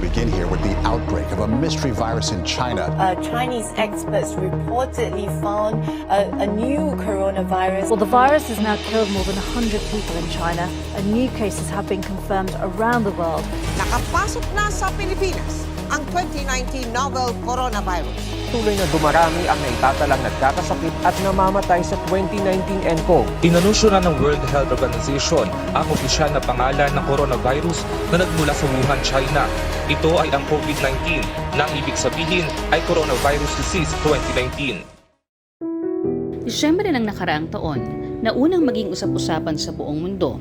Begin here with the outbreak of a mystery virus in China. Chinese experts reportedly found a new coronavirus. Well, the virus has now killed more than 100 people in China, and new cases have been confirmed around the world. Nakapasok na sa Pilipinas ang 2019 novel coronavirus. Tuloy na dumarami ang naitatalang nagkakasakit at namamatay sa 2019 nCoV. Inanunsyo na ng World Health Organization ang opisyal na pangalan ng coronavirus na nagmula sa Wuhan, China. Ito ay ang COVID-19 na ang ibig sabihin ay Coronavirus Disease 2019. Disyembre ng nakaraang taon na unang maging usap-usapan sa buong mundo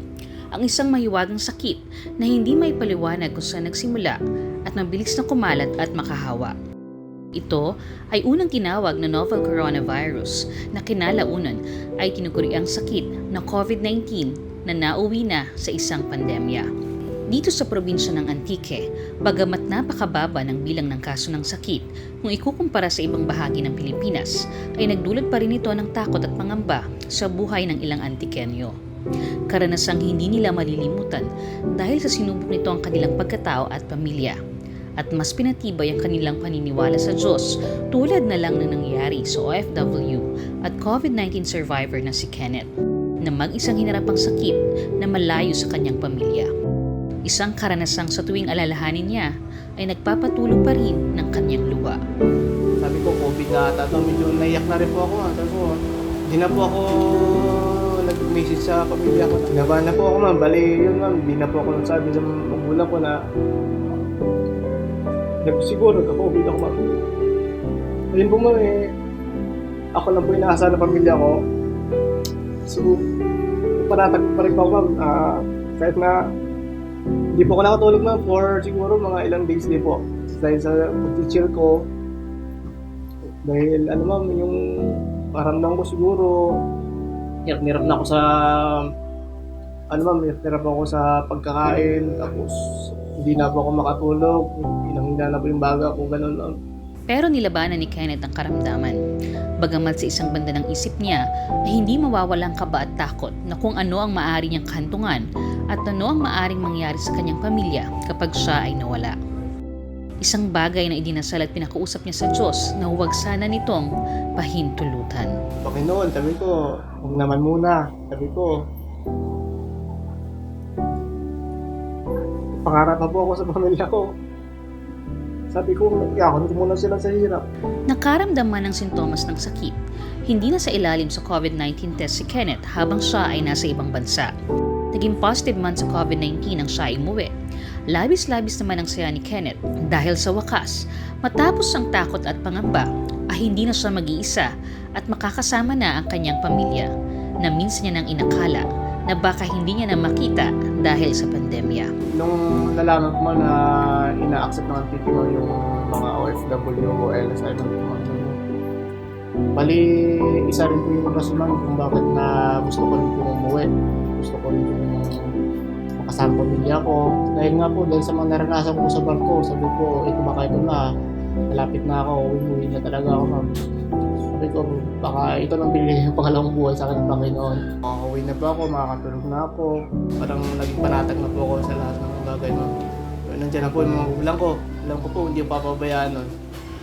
ang isang mahiwagang sakit na hindi may paliwanag kung saan nagsimula at mabilis na kumalat at makahawa. Ito ay unang tinawag na novel coronavirus na kinalaunan ay tinuguriang sakit na COVID-19 na nauwi na sa isang pandemya. Dito sa probinsya ng Antique, bagamat napakababa ng bilang ng kaso ng sakit kung ikukumpara sa ibang bahagi ng Pilipinas, ay nagdulot pa rin ito ng takot at pangamba sa buhay ng ilang Antiqueño. Karanasang hindi nila malilimutan dahil sa sinubok nito ang kanilang pagkatao at pamilya. At mas pinatibay ang kanilang paniniwala sa Diyos tulad na lang na nangyari sa OFW at COVID-19 survivor na si Kenneth na mag-isang hinarap ang sakit na malayo sa kanyang pamilya. Isang karanasang sa tuwing alalahanin niya ay nagpapatulog pa rin ng kanyang luha. Sabi ko, COVID na ata ito. Medyo naiyak na rin po ako. Sabi ko, di na po ako nag-message sa pamilya ko. Nabahan na po ako, ma'am. Bali, yun, ma'am. Di na po ako nagsabi sa magulang ko na siguro nagka-COVID ako, ma'am. Ayun po, ma'am, ako lang po inaasa ng pamilya ko. So, panatag pa rin po ako, ma'am. Kahit na hindi po ako nakatulog, ma'am, for siguro mga ilang days din po. Dahil sa pag-teacher ko, dahil ma'am, yung paramdam ko siguro, hirap na ako sa, ma'am, hirap ako sa pagkakain, tapos hindi na po ako makatulog, hinang-hina na po yung baga ko, gano'n, ma'am. Pero nilabanan ni Kenneth ang karamdaman. Bagamat sa isang banda ng isip niya ay hindi mawawalang kaba at takot na kung ano ang maaari niyang kahantungan at ano ang maaring mangyari sa kanyang pamilya kapag siya ay nawala. Isang bagay na idinasal at pinakausap niya sa Diyos na huwag sana nitong pahintulutan. Panginoon, sabi ko, huwag naman muna. Sabi ko, pangarap pa po ako sa pamilya ko. Sabi ko, iyakan ko muna sila sa hirap. Nakaramdaman ng sintomas ng sakit. Hindi na sa ilalim sa COVID-19 test si Kenneth habang siya ay nasa ibang bansa. Naging positive man sa COVID-19 nang siya ay umuwi. Labis-labis naman ang saya ni Kenneth dahil sa wakas, matapos ang takot at pangamba, ay hindi na siya mag-iisa at makakasama na ang kanyang pamilya na minsan niya nang inakala na baka hindi niya na makita dahil sa pandemya. Nung nalaman ko man na ina-accept ng Antique mo yung mga OFW o LSI ng bali, isa rin po yung rason kung bakit na gusto ko rin po umuwi. Gusto ko rin yung makasama pamilya ko. Dahil nga po, dahil sa mga naranasan ko sa barko, sabi ko, ito baka ito na, malapit na ako, uwi na talaga ako, ma'am. Sabi ko, baka ito nang binigay yung pangalawang buhay sa akin ng Panginoon. Makakauwi na po ako, makakatulog na ako. Parang naging panatag na po ako sa lahat ng bagay, ma'am. Nandiyan na po yung mga gulang ko. Alam ko po, hindi yung papabayaan nun.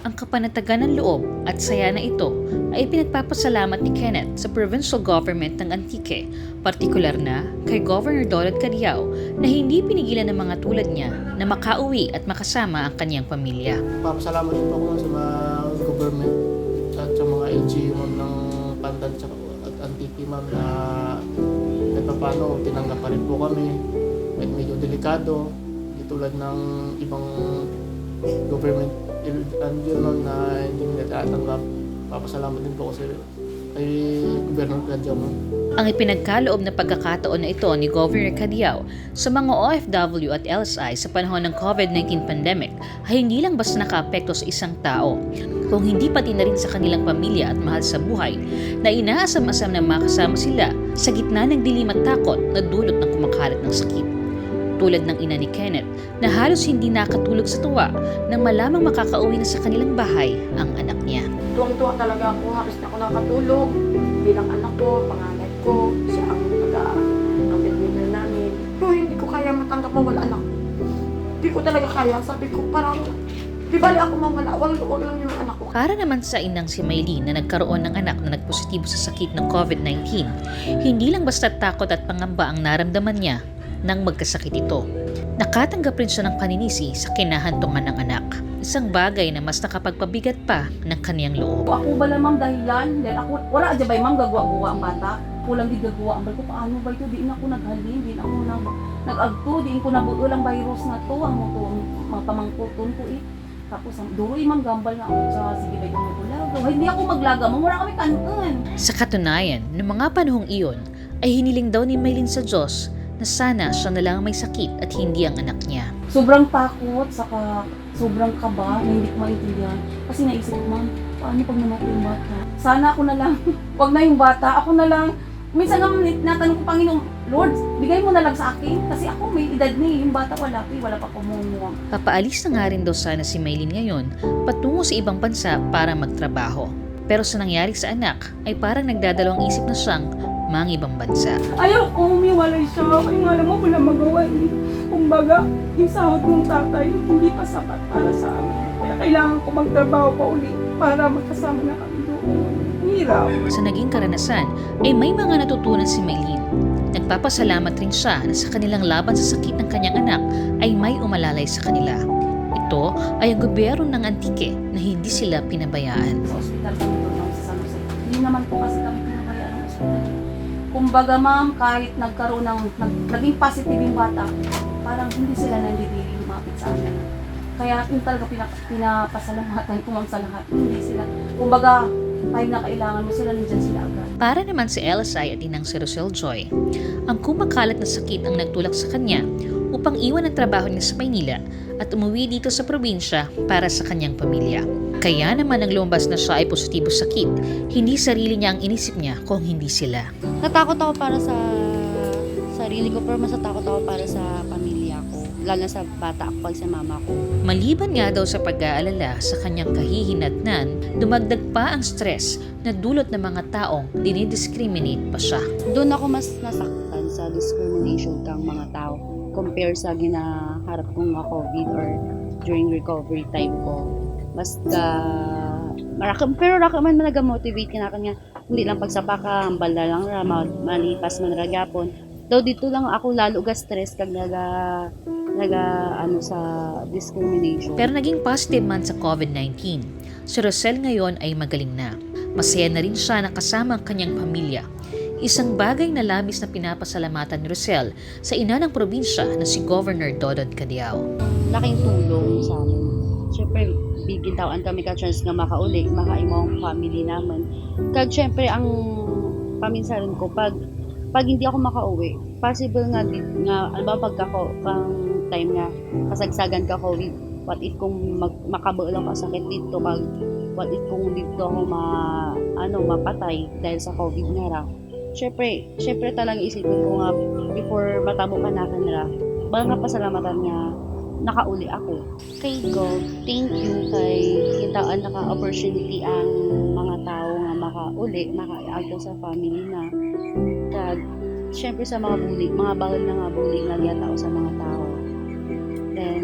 Ang kapanatagan ng loob at saya na ito ay pinagpapasalamat ni Kenneth sa provincial government ng Antique, partikular na kay Governor Donald Cadiao na hindi pinigilan ng mga tulad niya na makauwi at makasama ang kanyang pamilya. Papasalamat din po ako sa mga government at sa mga LGU, ma'am, ng Pandan at Antique, ma'am, na kahit paano tinanggap pa rin po kami. Medyo delikado, di tulad ng ibang government yun, na hindi nila tatanggap. Papasalamat din po kasi kay Governor Cadiao. Ang ipinagkaloob na pagkakataon na ito ni Governor Cadiao sa mga OFW at LSI sa panahon ng COVID-19 pandemic ay hindi lang basta nakaapekto sa isang tao, kung hindi pati na rin sa kanilang pamilya at mahal sa buhay na inaasam-asam na makasama sila sa gitna ng dilim at takot na dulot ng kumakalat ng sakit. Tulad ng ina ni Kenneth na halos hindi nakatulog sa tuwa nang malamang makakauwi na sa kanilang bahay ang anak niya. Tuwang-tuwa talaga ako, halos na ako nakatulog bilang anak ko, panganay ko, siya ang breadwinner namin. Pero hindi ko kaya matanggap na wala anak ko. Hindi ko talaga kaya, sabi ko parang, di bali ako mawala, wag lang yung anak ko. Para naman sa inang si Maylene na nagkaroon ng anak na nagpositibo sa sakit ng COVID-19, hindi lang basta takot at pangamba ang naramdaman niya nang magkasakit ito. Nakatanggap rin siya ng paninisi sa kinahantungan ng anak. Isang bagay na mas nakapagpabigat pa ng kaniyang loob. Ako ba lamang dahilan? Dahil ako, wala adya ba ma'am gagawa-gawa ang bata? Kulang di gagawa ang bata ko. Paano ba ito? Diin ako naghalin, diin ako nag-agto, diin ko nabuo lang virus na to. Ang mga pamangkuton ko eh. Tapos duroy ma'am gambal na ako sa sige ba itong magulaga. Hindi ako maglaga, wala kami kanon. Sa katunayan, noong mga panahong iyon, ay hiniling daw ni Maylene sa Diyos na sana siya na lang may sakit at hindi ang anak niya. Sobrang takot, saka sobrang kaba na hindi ko maintindihan. Kasi naisip ko, ma'am, paano pag namatay yung bata? Sana ako na lang, wag na yung bata, ako na lang. Minsan nga natanong ko, Panginoon, Lord, bigay mo na lang sa akin. Kasi ako may edad na yung bata wala pa kumuha. Papaalis na nga rin daw sana si Maylene ngayon patungo sa ibang bansa para magtrabaho. Pero sa nangyari sa anak ay parang nagdadalawang isip na siyang mangibang bansa. Ayaw ko humiwalay siya. Kaya nga alam mo, wala magawa eh. Kumbaga, yung sahod ng tatay, hindi pa sapat para sa amin. Kaya kailangan ko magtrabaho pa uli para magkasama na kami doon. Hirap. Sa naging karanasan ay may mga natutunan si Maylene. Nagpapasalamat rin siya na sa kanilang laban sa sakit ng kanyang anak ay may umalalay sa kanila. Ito ay ang gobyerno ng Antique na hindi sila pinabayaan. Sa ospital kami doon sa San Jose. Hindi naman po kasi kami pinabayaan ng ospital. Kumbaga ma'am, kahit nagkaroon naging positive yung bata, parang hindi sila nandidiling lumapit sa amin. Kaya yung talaga pinapasalamatan ko ma'am sa lahat. Hindi sila, kumbaga, kahit na kailangan mo sila, nandiyan sila agad. Para naman si Elisay at inang si Rosel Joy, ang kumakalat na sakit ang nagtulak sa kanya upang iwan ang trabaho niya sa Maynila at umuwi dito sa probinsya para sa kanyang pamilya. Kaya naman nang lumabas na siya ay positibo sa sakit, hindi sarili niya ang inisip niya kung hindi sila. Natakot ako para sa sarili ko, pero mas natakot ako para sa pamilya ko. Lalo na sa bata ako pag sa mama ko. Maliban nga daw sa pag-aalala sa kanyang kahihinatnan, dumagdag pa ang stress na dulot ng mga taong dinidiscriminate pa siya. Doon ako mas nasaktan sa discrimination kang mga tao compare sa ginaharap kong mga COVID or during recovery time ko. Mas pero man nag-motivate ka na kanya, hindi lang pagsapa ka, hambal na lang malipas man ragapon. Daw dito lang ako lalo ga-stress kag sa discrimination. Pero naging positive man sa COVID-19. Si Rosel ngayon ay magaling na. Masaya na rin siya na kasama ang kanyang pamilya. Isang bagay na labis na pinapasalamatan ni Rosel sa ina ng probinsya na si Governor Dodon Cadiao. Laking tulong sa amin. Siyempre, bigintawan kami ka-chance nga makauli, makaimong family naman. Kag siyempre, ang paminsaran ko, pag hindi ako makauwi, possible nga pang time nga kasagsagan ka COVID, what if kung makabuo lang ka sakit dito, what if kung dito ako mapatay dahil sa COVID nga ra. Siyempre talagang isipin ko nga before matabo ka na kanila, baka pasalamatan nga nakauli ako. Kay God, thank you kay kitaan naka-opportunity ang mga tao nga makauli, maka-agaw sa family na. Kag, syempre sa mga bully, mga bawal na nga bully nga tao sa mga tao. Then,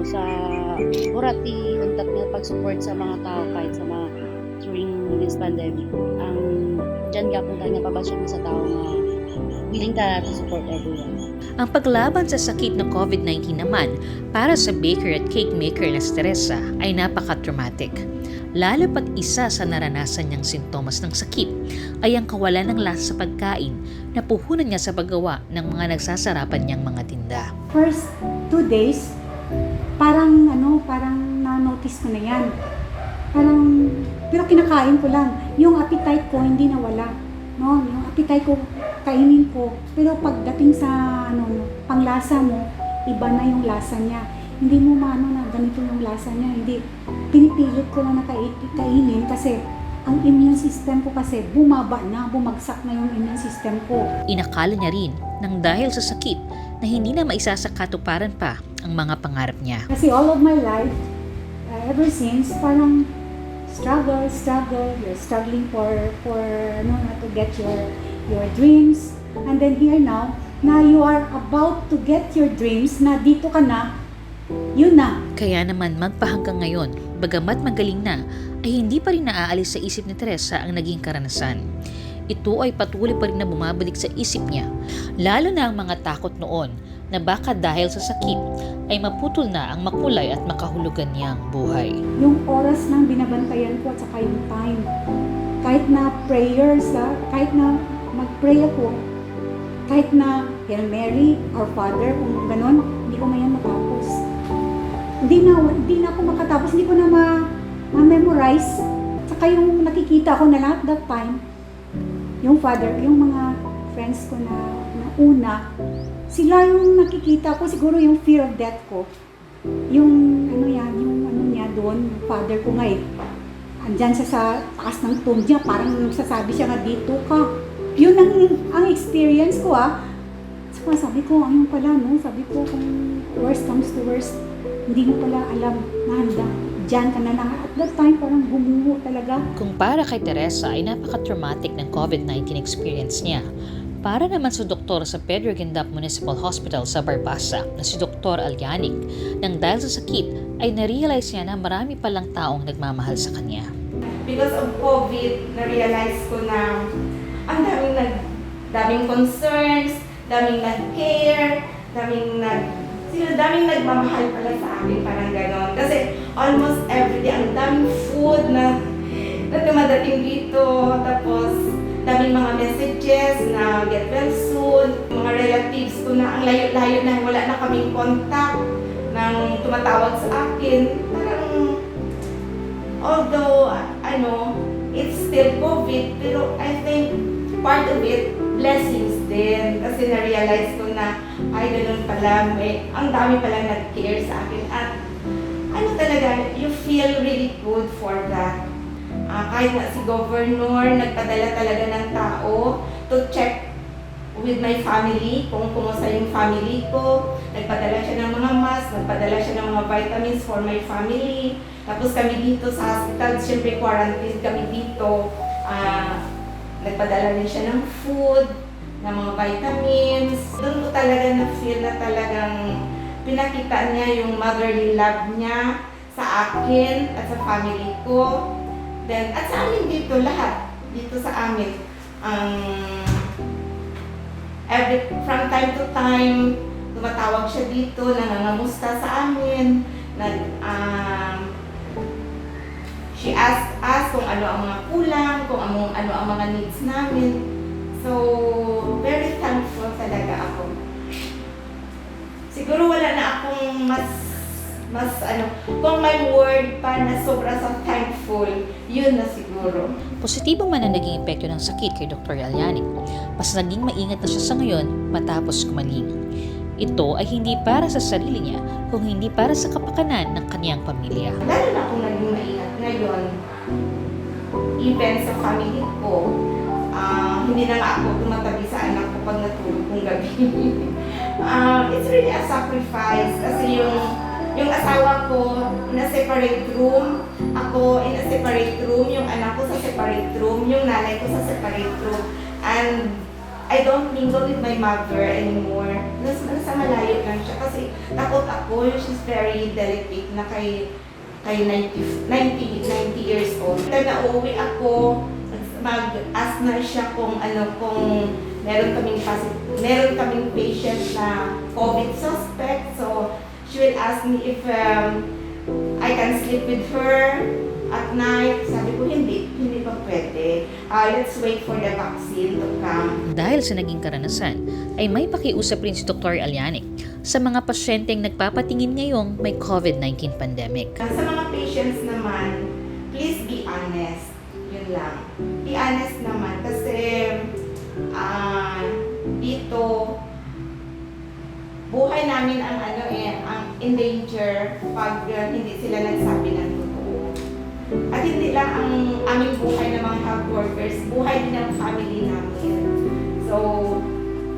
sa murati, untat nga pag-support sa mga tao kahit sa mga during this pandemic. Ang dyan gapon tayo nga pabasyon sa tao nga willing ka to support everyone. Ang paglaban sa sakit ng COVID-19 naman para sa baker at cake maker na si Teresa ay napaka-traumatic. Lalo pat isa sa naranasan niyang sintomas ng sakit ay ang kawalan ng lasa sa pagkain na puhunan niya sa paggawa ng mga nagsasarapan niyang mga tinda. First 2 days, parang na-notice ko na yan. Pero kinakain ko lang. Yung appetite ko hindi nawala. No, yung appetite ko, kainin ko. Pero pagdating sa panglasa mo, iba na yung lasa niya. Hindi mo na ganito yung lasa niya. Hindi, pinipilit ko lang na kainin kasi ang immune system ko kasi bumaba na, bumagsak na yung immune system ko. Inakala niya rin nang dahil sa sakit na hindi na maisasakatuparan pa ang mga pangarap niya. Kasi all of my life, ever since, parang struggle, you're struggling for to get your dreams. And then here now, na you are about to get your dreams, na dito ka na, yun na. Kaya naman magpahanggang ngayon, bagamat magaling na, ay hindi pa rin naaalis sa isip ni Teresa ang naging karanasan. Ito ay patuloy pa rin na bumabalik sa isip niya, lalo na ang mga takot noon na baka dahil sa sakit ay maputol na ang makulay at makahulugan niyang buhay. Yung oras ng binabantayan ko at saka yung time, kahit na prayers, kahit na mag-pray ako, kahit na Hail Mary, Our Father, kung gano'n, hindi ko na yan matapos. Hindi na ako makatapos, hindi ko na ma-memorize. Saka yung nakikita ko na lahat that time, yung father, yung mga friends ko na una, sila yung nakikita ko, siguro yung fear of death ko. Yung ano niya doon, yung father ko nga andyan siya sa taas ng tomb niya, parang nagsasabi siya nga dito ka. Yun ang experience ko So, sabi ko, ayun pala, no? Sabi ko, kung worst comes to worst, hindi mo pala alam na handa. Diyan ka na lang. At that time, parang gumuho talaga. Kung para kay Teresa ay napaka-traumatic ng COVID-19 experience niya, para naman sa doktor sa Pedro Guindap Municipal Hospital sa Barbasa na si Dr. Alyanic, nang dahil sa sakit ay na-realize niya na marami palang taong nagmamahal sa kanya. Because of COVID, na-realize ko na ang daming concerns, daming nag-care, daming nagmamahal pala sa akin, parang ganon. Kasi almost everyday, ang daming food na dumadating dito, tapos daming mga messages na get well soon, mga relatives ko na ang layo-layo na wala na kaming contact nang tumatawag sa akin. Parang, although, it's still COVID, pero I think part of it, blessings din. Kasi na-realize ko na, ay, ganun pala, ang dami pala nag-care sa akin. At, talaga, you feel really good for that. Kahit na si Governor, nagpadala talaga ng tao to check with my family, kung kumusta yung family ko. Nagpadala siya ng mga mask, nagpadala siya ng mga vitamins for my family. Tapos kami dito sa hospital, syempre quarantine kami dito. Nagpadala rin siya ng food, ng mga vitamins. Doon ko talaga na-feel na talagang pinakita niya yung motherly love niya sa akin at sa family ko. Then, at sa amin dito, lahat. Dito sa amin. From time to time, tumatawag siya dito, nangangamusta sa amin. She asked us kung ano ang mga kulang, kung ano ang mga needs namin. So, very thankful talaga ako. Siguro wala na akong mas kung may word pa na sobra sa thankful, yun na siguro. Positibo man ang naging epekto ng sakit kay Dr. Alyanic, mas naging maingat na siya sa ngayon matapos gumaling. Ito ay hindi para sa sarili niya, kung hindi para sa kapakanan ng kaniyang pamilya. Lalo na akong naging maingat ngayon, even sa family ko, hindi na nga ako tumatabi sa anak ko pag natulog kong gabi. It's really a sacrifice kasi yung asawa ko na separate room, ako in a separate room, yung anak ko sa separate room, yung nanay ko sa separate room. And I don't mingle with my mother anymore. Nasa malayo lang siya kasi takot ako. She's very delicate na kay 90 years old. Kaya na-uwi ako, mag-ask na siya kung meron kaming patient na COVID suspect. So, she will ask me if I can sleep with her at night. Sabi ko, hindi pa pwede. Let's wait for the vaccine to come. Dahil sa naging karanasan, ay may pakiusap rin si Dr. Alyanic sa mga pasyenteng nagpapatingin ngayong may COVID-19 pandemic. Sa mga patients naman, please be honest. Yun lang. Be honest naman kasi dito, buhay namin ang in danger pag hindi sila nagsabi ng totoo. At hindi lang ang aming buhay ng mga health workers, buhay din ng family namin. So,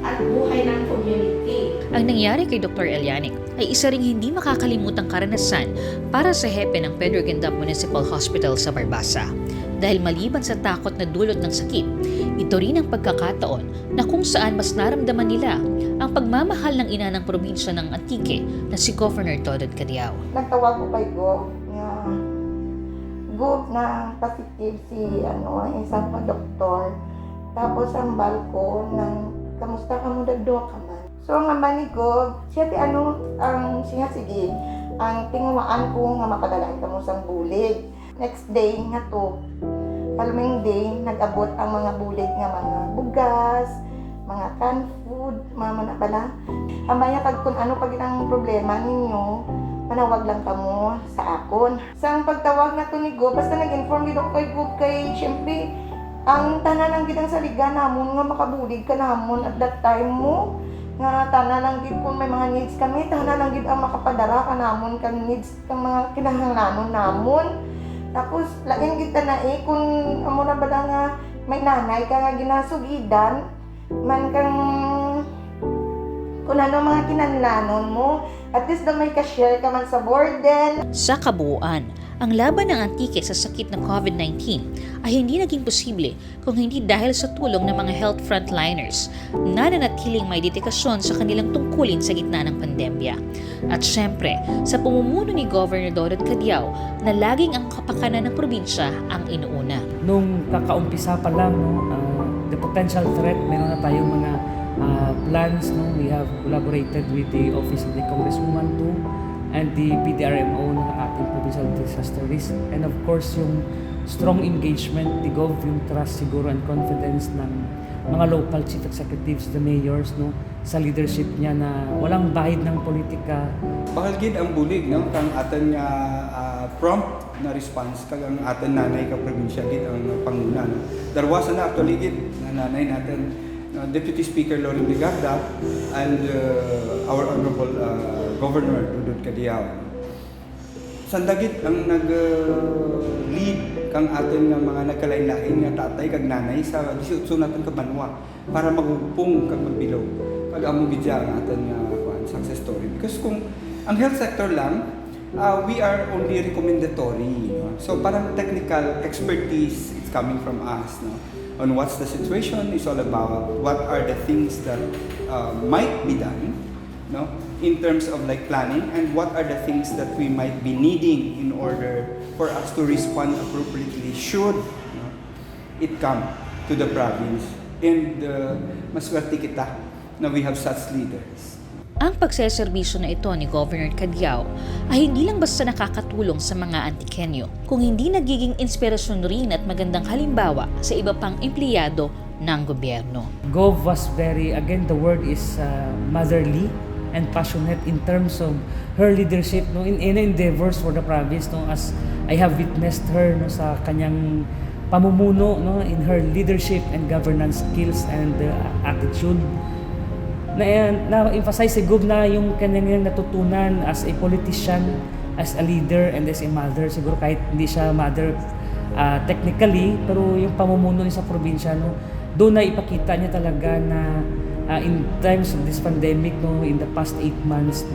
at buhay ng community. Ang nangyari kay Dr. Elianic ay isa ring hindi makakalimutang karanasan para sa hepe ng Pedro Guindap Municipal Hospital sa Barbasa. Dahil maliban sa takot na dulot ng sakit, ito rin ang pagkakataon na kung saan mas naramdaman nila ang pagmamahal ng ina ng probinsya ng Antique na si Governor Todod Cadiao. Nagtawag ko kay Gov na positive si isang doktor. Tapos ang balko ng kamusta ka mo dagdo ka man. So ang ama ni Gov, siya ang siya sige, ang tingumaan ko nga makadalain ka mo sang bulig. Next day nga to, following day, nag-abot ang mga bulig nga mga bugas, mga canned food, mga pala. Amaya kag kung ano pag ang problema ninyo, manawag lang kamo sa akon. Sa pagtawag na to ni Gov, basta nag-inform dito kay Gov kay syempre, ang tanan ng gidang saliga namon nga makabulig ka namon at that time mo nga tanan lang gid kung may mga needs kami, tanan lang gid ang makapadara ka namon kang needs kang mga kinahanglanon namon. Tapos lain gid na kung amo na bala nga may nanay ka nga ginasugidan man kang kung ano mga kinahanglanon mo, at least na may ka-share ka man sa burden. Sa kabuuan, ang laban ng Antique sa sakit ng COVID-19 ay hindi naging posible kung hindi dahil sa tulong ng mga health frontliners na nanatiling may dedikasyon sa kanilang tungkulin sa gitna ng pandemya. At syempre, sa pamumuno ni Governor Todod Cadiao na laging ang kapakanan ng probinsya ang inuuna. Nung kakaumpisa pa lang, the potential threat, meron na tayong mga plans. We have collaborated with the Office of the Congresswoman too, and the PDRMO ng ating Provincial Disaster Risk, and of course yung strong engagement, the Gov, yung trust siguro and confidence ng mga local chief executives, the mayors, sa leadership niya na walang bahid ng politika. Bahal gid ang bulig kang aton nga prompt na response kag ang aton nanay ka probinsya gid ang panguna. Darwasa na actually gid na nanay natin Deputy Speaker Loring Ligarda and our Honorable Governor Todod Cadiao. Sandagit ang nag-lead kang aton nga mga nagkalain-lain nga tatay kag nanay sa 18 naton ka banwa para magupong kag magbilog. Kag amo gid ang aton nga success story. Because kung ang health sector lang, we are only recommendatory. So parang technical expertise is coming from us. On what's the situation is all about what are the things that might be done, in terms of like planning, and what are the things that we might be needing in order for us to respond appropriately should it come to the province. And maswerte kita na we have such leaders. Ang pagseserbisyo na ito ni Governor Cadiao ay hindi lang basta nakakatulong sa mga Antiqueño, kung hindi nagiging inspirasyon rin at magandang halimbawa sa iba pang empleyado ng gobyerno. Gov was very, again the word is motherly and passionate in terms of her leadership in endeavors for the province, as I have witnessed her sa kanyang pamumuno in her leadership and governance skills and attitude. Na-emphasize si Gov na yung kanyang natutunan as a politician, as a leader, and as a mother. Siguro kahit hindi siya mother technically, pero yung pamumuno niya sa probinsya, doon na ipakita niya talaga na in times of this pandemic, in the past 8 months,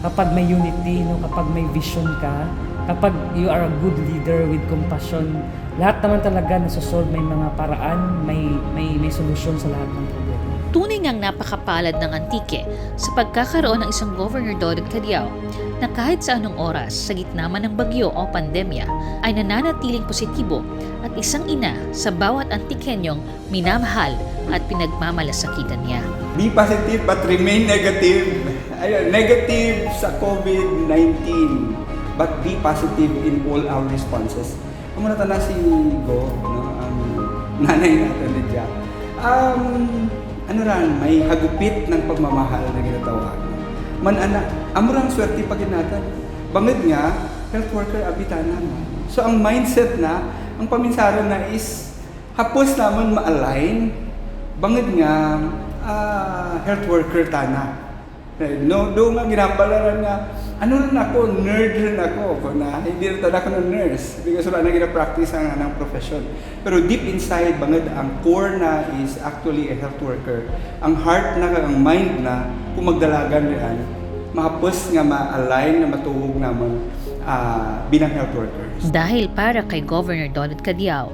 kapag may unity, kapag may vision ka, kapag you are a good leader with compassion, lahat naman talaga nasusolve, may mga paraan, may solusyon sa lahat ng problema. Tunay ngang napakapalad ng Antique sa pagkakaroon ng isang Governor Todod Cadiao na kahit sa anong oras sa gitna man ng bagyo o pandemya ay nananatiling positibo at isang ina sa bawat Antiqueñong minamahal at pinagmamalasakitan niya. Be positive but remain negative. Negative sa COVID-19 but be positive in all our responses. Kung muna na si Go, ang nanay natin ni Jack. May hagupit ng pagmamahal na ginatawag. Amurang swerte pag ginatan. Bangid nga, health worker abitanan. So ang mindset na, ang paminsaro na is, hapos naman ma-align, bangid nga, health worker tana. No, doon nga ginapalaran nga, ano rin ako, nerd rin ako, na hindi rin talaga ako ng nurse because wala na gina-practice ang anang profession. Pero deep inside, bangad, ang core na is actually a health worker. Ang heart na, ang mind na, kung magdalagan rin, makapos nga ma-align na matuhog naman bilang health workers. Dahil para kay Governor Donald Cadiao,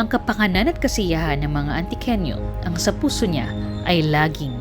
ang kapanganan at kasiyahan ng mga Antiqueño ang sa puso niya ay laging